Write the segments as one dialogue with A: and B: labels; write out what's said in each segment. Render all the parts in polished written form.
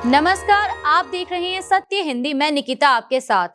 A: नमस्कार, आप देख रहे हैं सत्य हिंदी। मैं निकिता आपके साथ।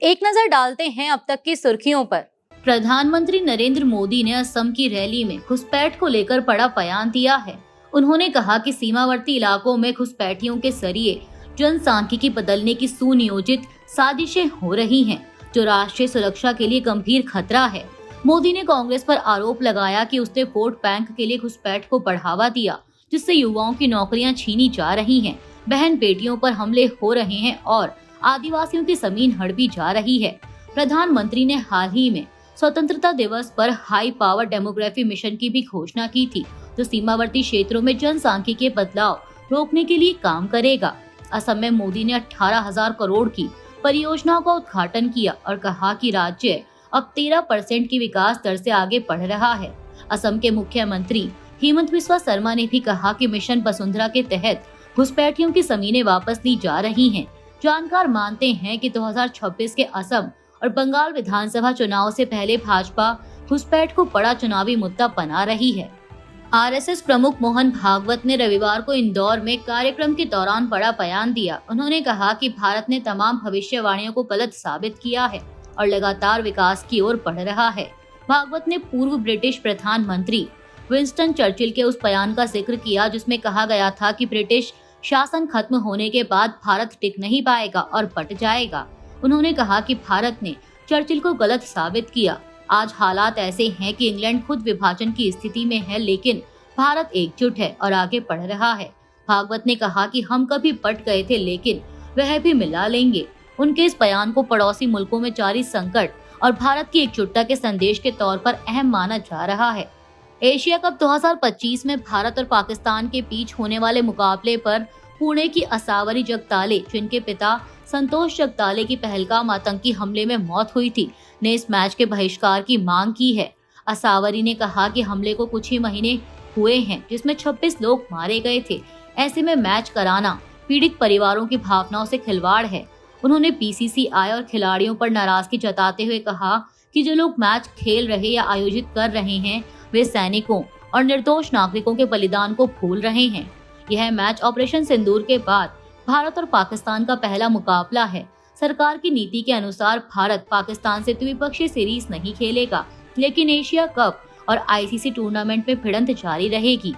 A: एक नजर डालते हैं अब तक की सुर्खियों पर। प्रधानमंत्री नरेंद्र मोदी ने असम की रैली में घुसपैठ को लेकर बड़ा बयान दिया है। उन्होंने कहा कि सीमावर्ती इलाकों में घुसपैठियों के जरिए जनसांख्यिकी बदलने की सुनियोजित साजिशें हो रही हैं, जो राष्ट्रीय सुरक्षा के लिए गंभीर खतरा है। मोदी ने कांग्रेस पर आरोप लगाया कि उसने वोट बैंक के लिए घुसपैठ को बढ़ावा दिया, जिससे युवाओं की नौकरियां छीनी जा रही हैं, बहन बेटियों पर हमले हो रहे हैं और आदिवासियों की जमीन हड़पी जा रही है। प्रधानमंत्री ने हाल ही में स्वतंत्रता दिवस पर हाई पावर डेमोग्राफी मिशन की भी घोषणा की थी, जो सीमावर्ती क्षेत्रों में जनसांख्यिकीय बदलाव रोकने के लिए काम करेगा। असम में मोदी ने 18,000 करोड़ की परियोजनाओं का उद्घाटन किया और कहा कि राज्य अब 13% की विकास दर से आगे बढ़ रहा है। असम के मुख्यमंत्री हेमंत बिस्वा शर्मा ने भी कहा कि मिशन वसुंधरा के तहत घुसपैठियों की जमीनें वापस ली जा रही हैं। जानकार मानते हैं कि 2026 के असम और बंगाल विधानसभा चुनाव से पहले भाजपा घुसपैठ को बड़ा चुनावी मुद्दा बना रही है। आरएसएस प्रमुख मोहन भागवत ने रविवार को इंदौर में कार्यक्रम के दौरान बड़ा बयान दिया। उन्होंने कहा कि भारत ने तमाम भविष्यवाणियों को गलत साबित किया है और लगातार विकास की ओर बढ़ रहा है। भागवत ने पूर्व ब्रिटिश प्रधानमंत्री विंस्टन चर्चिल के उस बयान का जिक्र किया जिसमें कहा गया था कि ब्रिटिश शासन खत्म होने के बाद भारत टिक नहीं पाएगा और बट जाएगा। उन्होंने कहा कि भारत ने चर्चिल को गलत साबित किया। आज हालात ऐसे हैं कि इंग्लैंड खुद विभाजन की स्थिति में है, लेकिन भारत एकजुट है और आगे बढ़ रहा है। भागवत ने कहा कि हम कभी बट गए थे, लेकिन वह भी मिला लेंगे। उनके इस बयान को पड़ोसी मुल्कों में जारी संकट और भारत की एकजुटता के संदेश के तौर पर अहम माना जा रहा है। एशिया कप 2025 में भारत और पाकिस्तान के बीच होने वाले मुकाबले पर पुणे की असावरी जगताले, जिनके पिता संतोष जगताले की पहलगाम आतंकी हमले में मौत हुई थी, ने इस मैच के बहिष्कार की मांग की है। असावरी ने कहा कि हमले को कुछ ही महीने हुए हैं, जिसमें 26 लोग मारे गए थे। ऐसे में मैच कराना पीड़ित परिवारों की भावनाओं से खिलवाड़ है। उन्होंने बीसीसीआई और खिलाड़ियों पर नाराजगी जताते हुए कहा कि जो लोग मैच खेल रहे या आयोजित कर रहे हैं, वे सैनिकों और निर्दोष नागरिकों के बलिदान को भूल रहे हैं। यह मैच ऑपरेशन सिंदूर के बाद भारत और पाकिस्तान का पहला मुकाबला है। सरकार की नीति के अनुसार भारत पाकिस्तान से द्विपक्षीय सीरीज नहीं खेलेगा, लेकिन एशिया कप और आईसीसी टूर्नामेंट में भिड़ंत जारी रहेगी।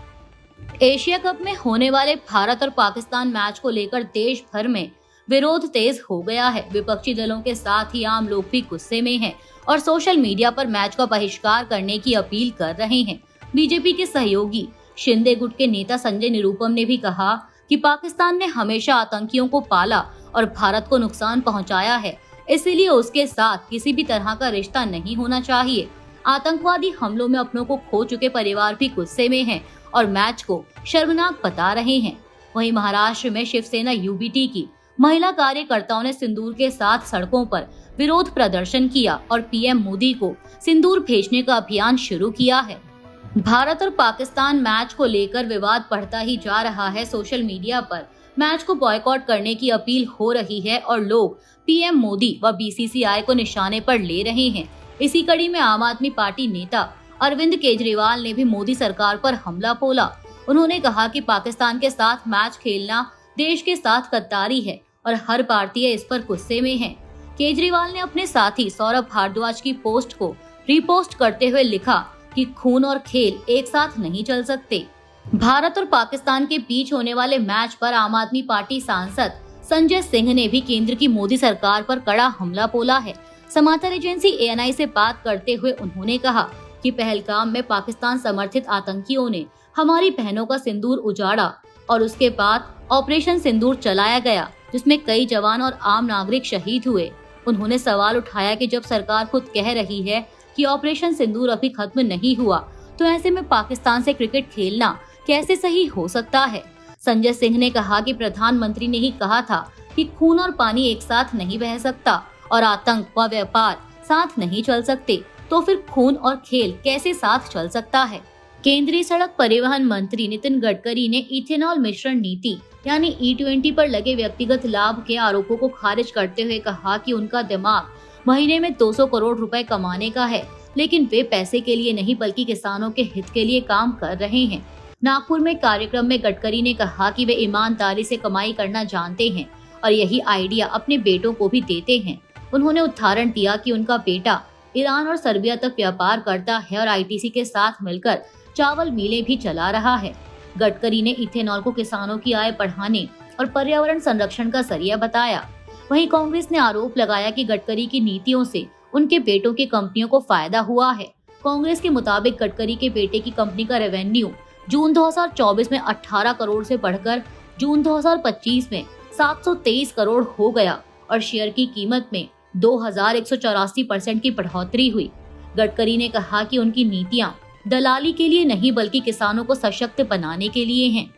A: एशिया कप में होने वाले भारत और पाकिस्तान मैच को लेकर देश भर में विरोध तेज हो गया है। विपक्षी दलों के साथ ही आम लोग भी गुस्से में हैं और सोशल मीडिया पर मैच का बहिष्कार करने की अपील कर रहे हैं। बीजेपी के सहयोगी शिंदे गुट के नेता संजय निरुपम ने भी कहा कि पाकिस्तान ने हमेशा आतंकियों को पाला और भारत को नुकसान पहुंचाया है, इसीलिए उसके साथ किसी भी तरह का रिश्ता नहीं होना चाहिए। आतंकवादी हमलों में अपनों को खो चुके परिवार भी गुस्से में हैं और मैच को शर्मनाक बता रहे हैं। वहीं महाराष्ट्र में शिवसेना यूबीटी की महिला कार्यकर्ताओं ने सिंदूर के साथ सड़कों पर विरोध प्रदर्शन किया और पीएम मोदी को सिंदूर भेजने का अभियान शुरू किया है। भारत और पाकिस्तान मैच को लेकर विवाद बढ़ता ही जा रहा है। सोशल मीडिया पर मैच को बॉयकॉट करने की अपील हो रही है और लोग पीएम मोदी व बीसीसीआई को निशाने पर ले रहे हैं। इसी कड़ी में आम आदमी पार्टी नेता अरविंद केजरीवाल ने भी मोदी सरकार पर हमला बोला। उन्होंने कहा कि पाकिस्तान के साथ मैच खेलना देश के साथ गद्दारी है और हर भारतीय इस पर गुस्से में है। केजरीवाल ने अपने साथी सौरभ भारद्वाज की पोस्ट को रीपोस्ट करते हुए लिखा कि खून और खेल एक साथ नहीं चल सकते। भारत और पाकिस्तान के बीच होने वाले मैच पर आम आदमी पार्टी सांसद संजय सिंह ने भी केंद्र की मोदी सरकार पर कड़ा हमला बोला है। समाचार एजेंसी एएनआई से बात करते हुए उन्होंने कहा कि पहलगाम में पाकिस्तान समर्थित आतंकियों ने हमारी बहनों का सिंदूर उजाड़ा और उसके बाद ऑपरेशन सिंदूर चलाया गया, जिसमें कई जवान और आम नागरिक शहीद हुए। उन्होंने सवाल उठाया कि जब सरकार खुद कह रही है कि ऑपरेशन सिंदूर अभी खत्म नहीं हुआ, तो ऐसे में पाकिस्तान से क्रिकेट खेलना कैसे सही हो सकता है। संजय सिंह ने कहा कि प्रधानमंत्री ने ही कहा था कि खून और पानी एक साथ नहीं बह सकता और आतंक व व्यापार साथ नहीं चल सकते, तो फिर खून और खेल कैसे साथ चल सकता है। केंद्रीय सड़क परिवहन मंत्री नितिन गडकरी ने इथेनॉल मिश्रण नीति यानी E20 पर लगे व्यक्तिगत लाभ के आरोपों को खारिज करते हुए कहा कि उनका दिमाग महीने में 200 करोड़ रुपए कमाने का है, लेकिन वे पैसे के लिए नहीं बल्कि किसानों के हित के लिए काम कर रहे हैं। नागपुर में कार्यक्रम में गडकरी ने कहा कि वे ईमानदारी से कमाई करना जानते हैं और यही आइडिया अपने बेटों को भी देते हैं। उन्होंने उदाहरण दिया कि उनका बेटा ईरान और सर्बिया तक व्यापार करता है और आईटीसी के साथ मिलकर चावल मिलें भी चला रहा है। गडकरी ने इथेनॉल को किसानों की आय बढ़ाने और पर्यावरण संरक्षण का जरिया बताया। वहीं कांग्रेस ने आरोप लगाया कि गडकरी की नीतियों से उनके बेटों की कंपनियों को फायदा हुआ है। कांग्रेस के मुताबिक गडकरी के बेटे की कंपनी का रेवेन्यू जून 2024 में 18 करोड़ से बढ़कर जून 2025 में 723 करोड़ हो गया और शेयर की कीमत में 2184% की बढ़ोतरी हुई। गडकरी ने कहा कि उनकी नीतियां दलाली के लिए नहीं बल्कि किसानों को सशक्त बनाने के लिए हैं।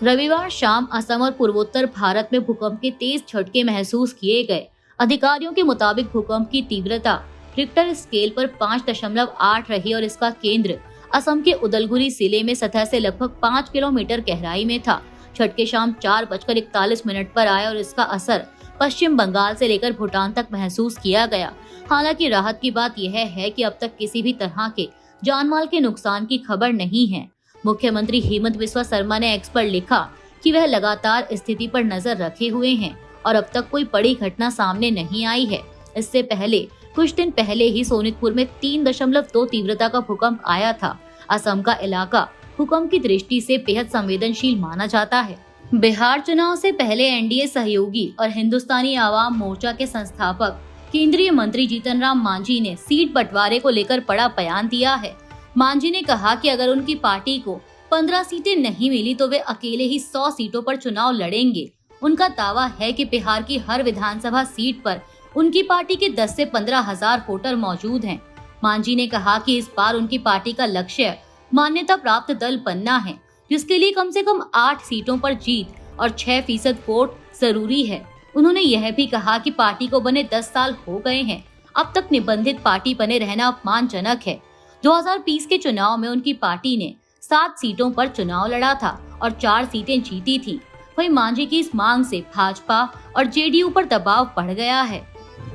A: रविवार शाम असम और पूर्वोत्तर भारत में भूकंप के तेज झटके महसूस किए गए। अधिकारियों के मुताबिक भूकंप की तीव्रता रिक्टर स्केल पर 5.8 रही और इसका केंद्र असम के उदलगुरी जिले में सतह से लगभग 5 किलोमीटर गहराई में था। झटके शाम 4:41 पर आए और इसका असर पश्चिम बंगाल से लेकर भूटान तक महसूस किया गया। हालांकि राहत की बात यह है कि अब तक किसी भी तरह के जानमाल के नुकसान की खबर नहीं है। मुख्यमंत्री हेमंत बिस्वा शर्मा ने एक्स पर लिखा कि वह लगातार स्थिति पर नजर रखे हुए हैं और अब तक कोई बड़ी घटना सामने नहीं आई है। इससे पहले कुछ दिन पहले ही सोनितपुर में 3.2 तीव्रता का भूकंप आया था। असम का इलाका भूकंप की दृष्टि से बेहद संवेदनशील माना जाता है। बिहार चुनाव से पहले एनडीए सहयोगी और हिंदुस्तानी आवाम मोर्चा के संस्थापक केंद्रीय मंत्री जीतन राम मांझी ने सीट बंटवारे को लेकर बड़ा बयान दिया है। मांझी ने कहा कि अगर उनकी पार्टी को 15 सीटें नहीं मिली तो वे अकेले ही 100 सीटों पर चुनाव लड़ेंगे। उनका दावा है कि बिहार की हर विधानसभा सीट पर उनकी पार्टी के 10 से 15 हजार वोटर मौजूद हैं। मांझी ने कहा कि इस बार उनकी पार्टी का लक्ष्य मान्यता प्राप्त दल बनना है, जिसके लिए कम से कम 8 सीटों पर जीत और 6% वोट जरूरी है। उन्होंने यह भी कहा कि पार्टी को बने 10 साल हो गए हैं, अब तक निबंधित पार्टी बने रहना अपमानजनक है। 2020 के चुनाव में उनकी पार्टी ने 7 सीटों पर चुनाव लड़ा था और 4 सीटें जीती थी। वहीं मांझी की इस मांग से भाजपा और जेडीयू पर दबाव बढ़ गया है।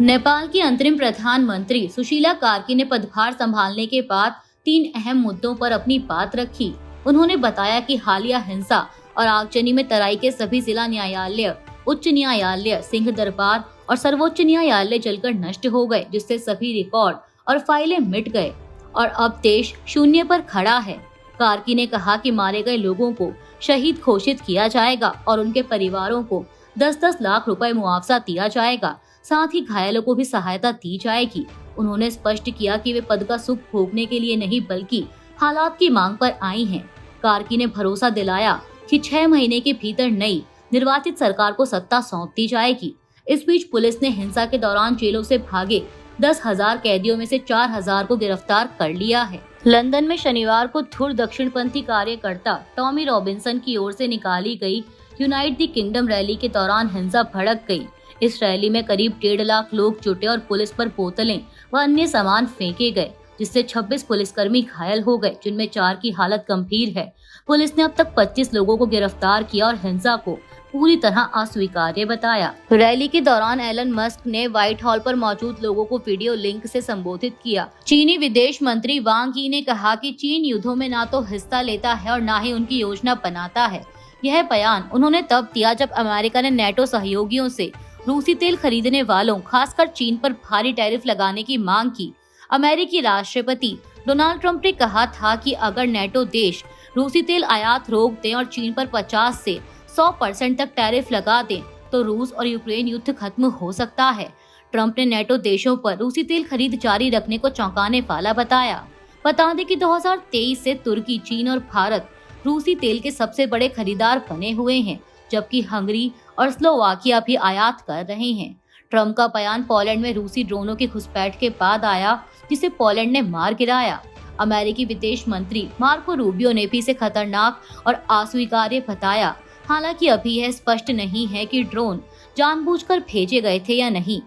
A: नेपाल की अंतरिम प्रधानमंत्री सुशीला कार्की ने पदभार संभालने के बाद 3 अहम मुद्दों पर अपनी बात रखी। उन्होंने बताया कि हालिया हिंसा और आगजनी में तराई के सभी जिला न्यायालय, उच्च न्यायालय, सिंह दरबार और सर्वोच्च न्यायालय जलकर नष्ट हो गए, जिससे सभी रिकॉर्ड और फाइलें मिट गए और अब देश शून्य पर खड़ा है। कार्की ने कहा कि मारे गए लोगों को शहीद घोषित किया जाएगा और उनके परिवारों को 10-10 लाख रुपए मुआवजा दिया जाएगा। साथ ही घायलों को भी सहायता दी जाएगी। उन्होंने स्पष्ट किया कि वे पद का सुख भोगने के लिए नहीं बल्कि हालात की मांग पर आई हैं। कार्की ने भरोसा दिलाया कि 6 महीने के भीतर नई निर्वाचित सरकार को सत्ता सौंप दी जाएगी। इस बीच पुलिस ने हिंसा के दौरान जेलों से भागे 10,000 कैदियों में से 4,000 को गिरफ्तार कर लिया है। लंदन में शनिवार को धुर दक्षिणपंथी कार्यकर्ता टॉमी रॉबिन्सन की ओर से निकाली गई यूनाइट द किंगडम रैली के दौरान हिंसा भड़क गई। इस रैली में करीब 1.5 लाख लोग जुटे और पुलिस पर बोतलें व अन्य सामान फेंके गए, जिससे 26 पुलिसकर्मी घायल हो गए, जिनमें 4 की हालत गंभीर है। पुलिस ने अब तक 25 लोगों को गिरफ्तार किया और हिंसा को पूरी तरह अस्वीकार्य बताया। रैली के दौरान एलन मस्क ने व्हाइट हॉल पर मौजूद लोगों को वीडियो लिंक से संबोधित किया। चीनी विदेश मंत्री वांग यी ने कहा कि चीन युद्धों में ना तो हिस्सा लेता है और ना ही उनकी योजना बनाता है। यह बयान उन्होंने तब दिया जब अमेरिका ने नेटो सहयोगियों से रूसी तेल खरीदने वालों, खासकर चीन पर भारी टैरिफ लगाने की मांग की। अमेरिकी राष्ट्रपति डोनाल्ड ट्रंप ने कहा था कि अगर नेटो देश रूसी तेल आयात रोक दें और चीन पर 50 से 100% तक टैरिफ लगा दें तो रूस और यूक्रेन युद्ध खत्म हो सकता है। ट्रंप ने नेटो देशों पर रूसी तेल खरीद जारी रखने को चौंकाने वाला बताया। बता दें कि 2023 से तुर्की, चीन और भारत रूसी तेल के सबसे बड़े खरीदार बने हुए हैं, जबकि हंगरी और स्लोवाकिया भी आयात कर रहे हैं। ट्रंप का बयान पोलैंड में रूसी ड्रोनों की घुसपैठ के बाद आया, जिसे पोलैंड ने मार गिराया। अमेरिकी विदेश मंत्री मार्को रूबियो ने भी इसे खतरनाक और अस्वीकार्य बताया। हालांकि अभी यह स्पष्ट नहीं है कि ड्रोन जानबूझकर भेजे गए थे या नहीं।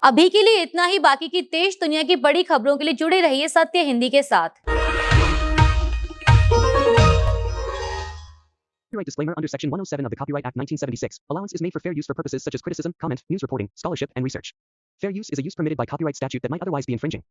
A: अभी के लिए इतना ही। बाकी की देश दुनिया की बड़ी खबरों के लिए जुड़े रहिए सत्य हिंदी के साथ।
B: Copyright disclaimer under Section 107 of the Copyright Act 1976. Allowance is made for fair use for purposes such as criticism, comment, news reporting, scholarship, and research. Fair use is a use permitted by copyright statute that might otherwise be infringing.